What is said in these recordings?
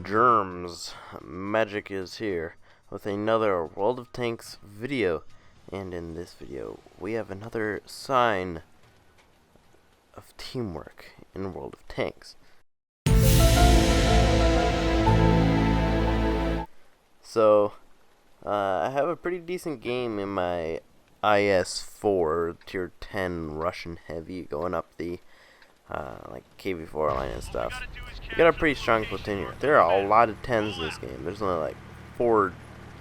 Germs, Magic is here with another World of Tanks video, and in this video we have another sign of teamwork in World of Tanks. So, I have a pretty decent game in my IS-4 tier 10 Russian heavy going up the like KV4 line and stuff. We got a pretty strong platoon here. There are a lot of 10s in this game. There's only like 4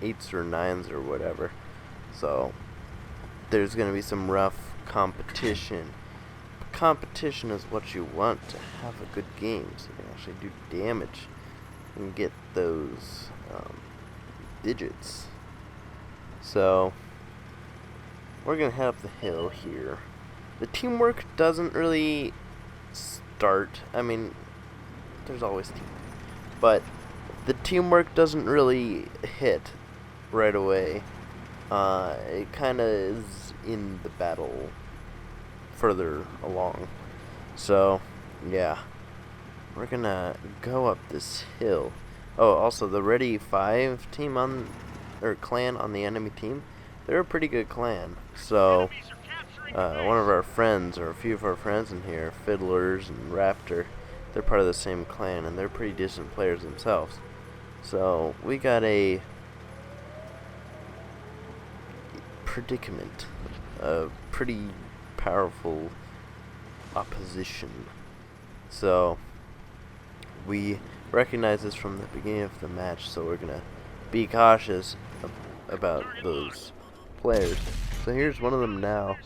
8s or 9s or whatever. So there's gonna be some rough competition. Competition is what you want to have a good game, so you can actually do damage and get those digits. So we're gonna head up the hill here. The teamwork doesn't really start. I mean, there's always teamwork, but the teamwork doesn't really hit right away. It kind of is in the battle further along. So yeah, we're gonna go up this hill. Oh, also the Ready 5 team clan on the enemy team, they're a pretty good clan. So one of our friends, or a few of our friends in here, Fiddlers and Raptor, they're part of the same clan, and they're pretty decent players themselves. So we got a predicament, a pretty powerful opposition. So we recognize this from the beginning of the match, so we're gonna be cautious about those players. So here's one of them now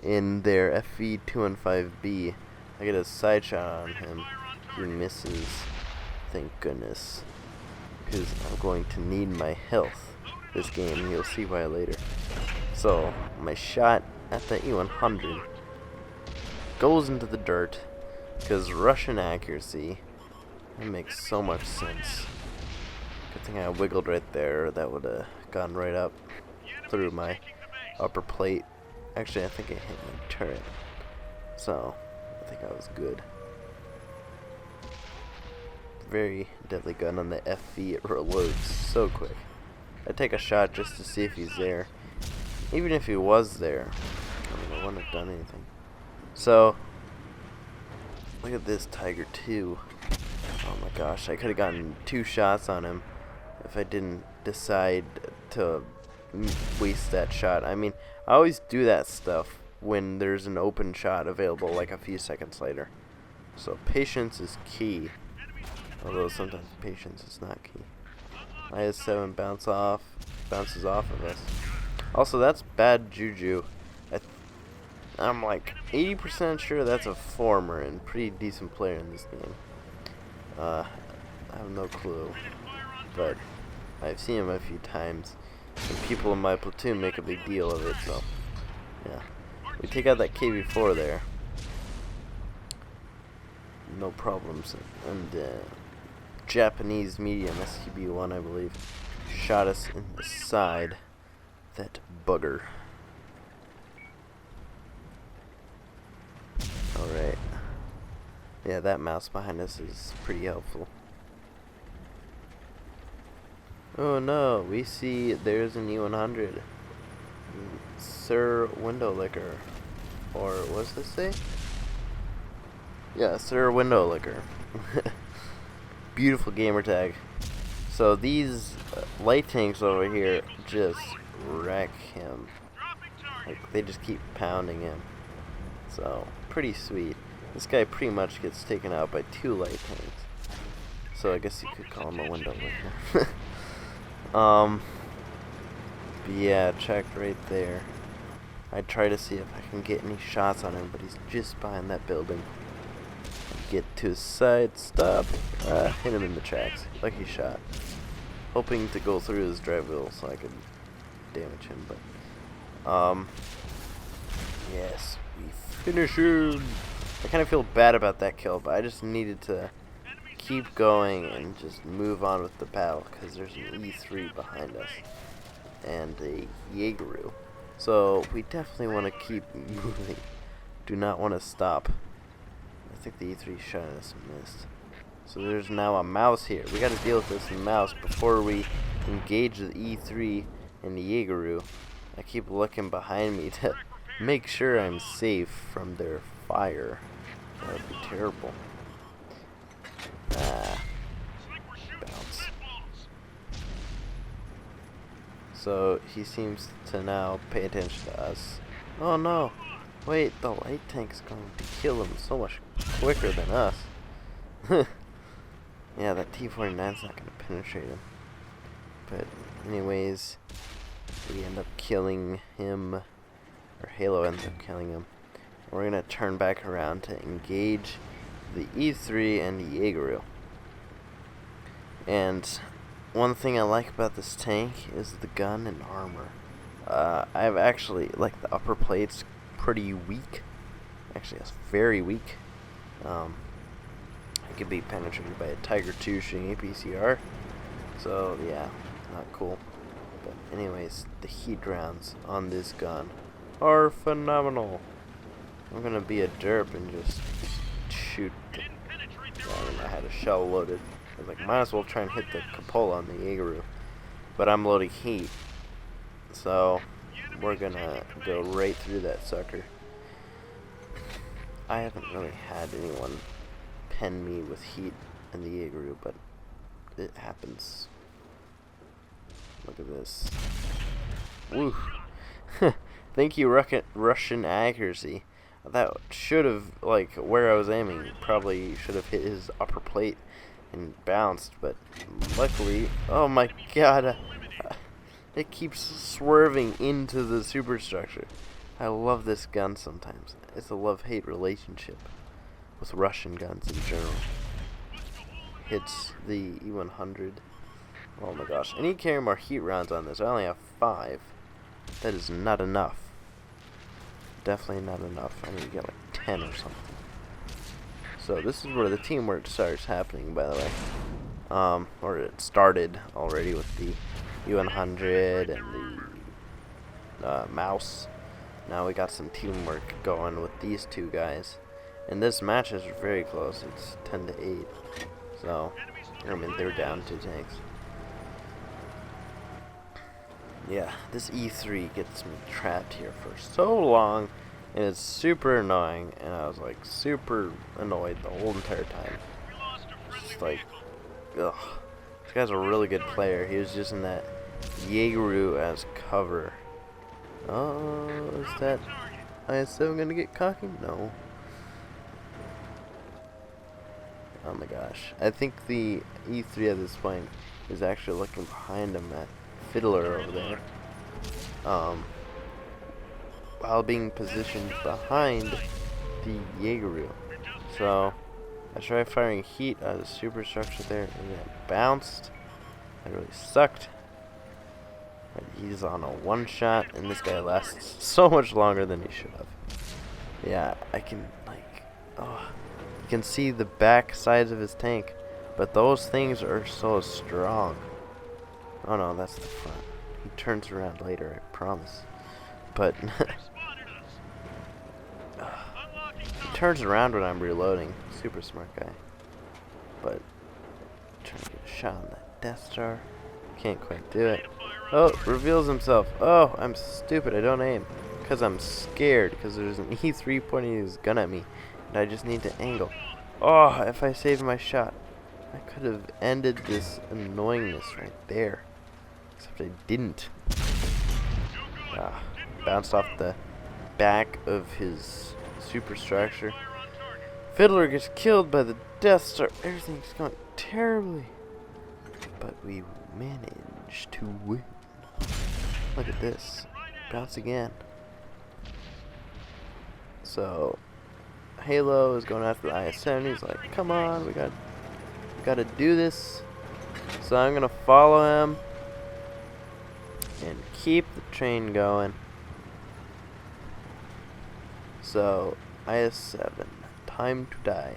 in their FV215B. I get a side shot on him. He misses. Thank goodness, because I'm going to need my health this game. You'll see why later. So my shot at the E100 goes into the dirt because Russian accuracy. That makes so much sense. Good thing I wiggled right there. That would have gone right up through my upper plate. Actually, I think it hit my turret. So I think I was good. Very deadly gun on the FV. It reloads so quick. I take a shot just to see if he's there. Even if he was there, I wouldn't have done anything. So look at this Tiger 2. Oh my gosh, I could have gotten 2 shots on him if I didn't decide to waste that shot. I mean, I always do that stuff when there's an open shot available like a few seconds later. So patience is key, although sometimes patience is not key. IS-7 bounces off of us. Also, that's bad juju. I'm like 80% sure that's a former and pretty decent player in this game. I have no clue, but I've seen him a few times, and people in my platoon make a big deal of it. So yeah, we take out that KV4 there, no problems. And Japanese medium STB-1, I believe, shot us in the side. That bugger. Alright. Yeah, that mouse behind us is pretty helpful. Oh no, we see there's an E100. Sir Window Licker. Or what's this say? Yeah, Sir Window Licker. Beautiful gamer tag. So these light tanks over here just wreck him. Like, they just keep pounding him. So pretty sweet. This guy pretty much gets taken out by 2 light tanks. So I guess you could call him a window licker. But yeah, checked right there. I try to see if I can get any shots on him, but he's just behind that building. Get to his side, stop, hit him in the tracks. Lucky shot. Hoping to go through his drive wheel so I could damage him, but yes, we finish him. I kind of feel bad about that kill, but I just needed to keep going and just move on with the battle because there's an E3 behind us and a Jaegeru. So we definitely want to keep moving. Do not want to stop. I think the E3 shot us missed. So there's now a mouse here. We gotta deal with this mouse before we engage the E3 and the Jaegeru. I keep looking behind me to make sure I'm safe from their fire. That would be terrible. Bounce. So he seems to now pay attention to us. Oh no! Wait, the light tank's going to kill him so much quicker than us. Yeah, that T-49's not going to penetrate him. But anyways, we end up killing him, or Halo ends up killing him. We're going to turn back around to engage the E3 and the Jaegeru. And one thing I like about this tank is the gun and armor. I've actually, like, the upper plate's pretty weak. Actually, it's very weak. It could be penetrated by a Tiger II shooting APCR. So, yeah, not cool. But anyways, the heat rounds on this gun are phenomenal. I'm gonna be a derp and just shoot. I don't know, I had a shell loaded. I was like, might as well try and hit the cupola on the Jaegeru. But I'm loading heat. So, we're gonna go right through that sucker. I haven't really had anyone pen me with heat in the Jaegeru, but it happens. Look at this. Woo! Thank you, Russian accuracy. That should have, like, where I was aiming, probably should have hit his upper plate and bounced, but luckily, oh my god, it keeps swerving into the superstructure. I love this gun sometimes. It's a love-hate relationship with Russian guns in general. Hits the E100. Oh my gosh. I need to carry more heat rounds on this. I only have 5. That is not enough. Definitely not enough. I need to get like 10 or something. So this is where the teamwork starts happening, by the way. Or it started already with the U100 and the mouse. Now we got some teamwork going with these two guys. And this match is very close. It's 10-8. So, I mean, they're down 2 tanks. Yeah, this E3 gets me trapped here for so long. And it's super annoying. And I was like super annoyed the whole entire time. It's like, ugh. This guy's a really good player. He was just in that Jaegeru as cover. Oh, is that IS-4 gonna get cocky? No. Oh my gosh. I think the E3 at this point is actually looking behind him at Fiddler over there. While being positioned behind the Jaegeru. So, I tried firing heat out of the superstructure there and it bounced. That really sucked. But he's on a 1-shot and this guy lasts so much longer than he should have. Yeah, I can, like, oh. You can see the back sides of his tank, but those things are so strong. Oh no, that's the front. He turns around later, I promise. But he turns around when I'm reloading. Super smart guy. But trying to get a shot on that Death Star. Can't quite do it. Oh, reveals himself. Oh, I'm stupid. I don't aim. Because I'm scared. Because there's an E3 pointing his gun at me. And I just need to angle. Oh, if I saved my shot, I could have ended this annoyingness right there. Except I didn't. Bounced off the back of his superstructure. Fiddler gets killed by the Death Star. Everything's going terribly. But we managed to win. Look at this. Bounce again. So Halo is going after the IS-4. He's like, come on, we gotta do this. So I'm gonna follow him and keep the train going. So IS-4, time to die.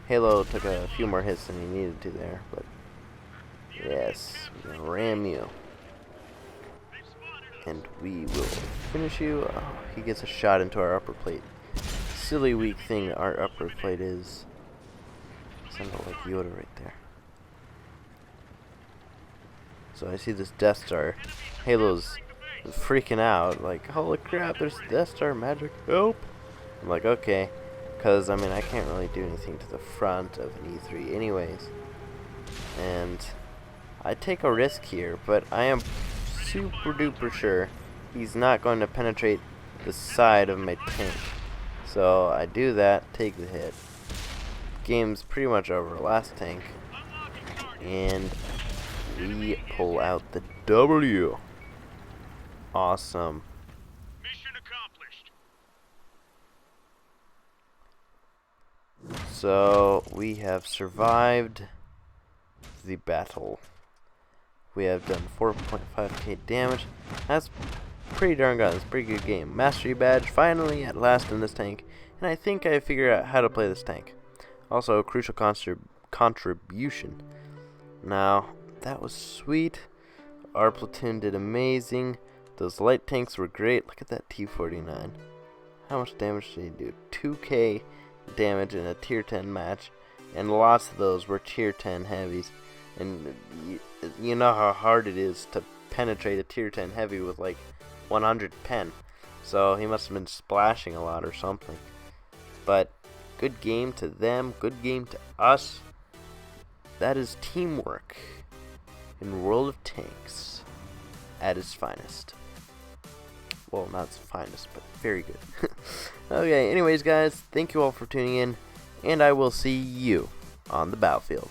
Halo took a few more hits than he needed to there, but yes, we're gonna ram you. And we will finish you. Oh, he gets a shot into our upper plate. Silly weak thing our upper plate is. Send out like Yoda right there. So I see this Death Star. Halo's freaking out, like, holy crap, there's Death Star magic, help! I'm like, okay, because, I mean, I can't really do anything to the front of an E3 anyways. And I take a risk here, but I am super duper sure he's not going to penetrate the side of my tank. So I do that, take the hit. Game's pretty much over. Last tank. And we pull out the W. Awesome. Mission accomplished. So we have survived the battle. We have done 4.5k damage. That's pretty darn good. That's a pretty good game. Mastery badge finally at last in this tank. And I think I figured out how to play this tank. Also a crucial contribution. Now, that was sweet. Our platoon did amazing. Those light tanks were great. Look at that T-49. How much damage did he do? 2k damage in a tier 10 match. And lots of those were tier 10 heavies. And you know how hard it is to penetrate a tier 10 heavy with like 100 pen. So he must have been splashing a lot or something. But good game to them. Good game to us. That is teamwork in World of Tanks at its finest. Well, not its finest, but very good. Okay, anyways, guys, thank you all for tuning in, and I will see you on the battlefield.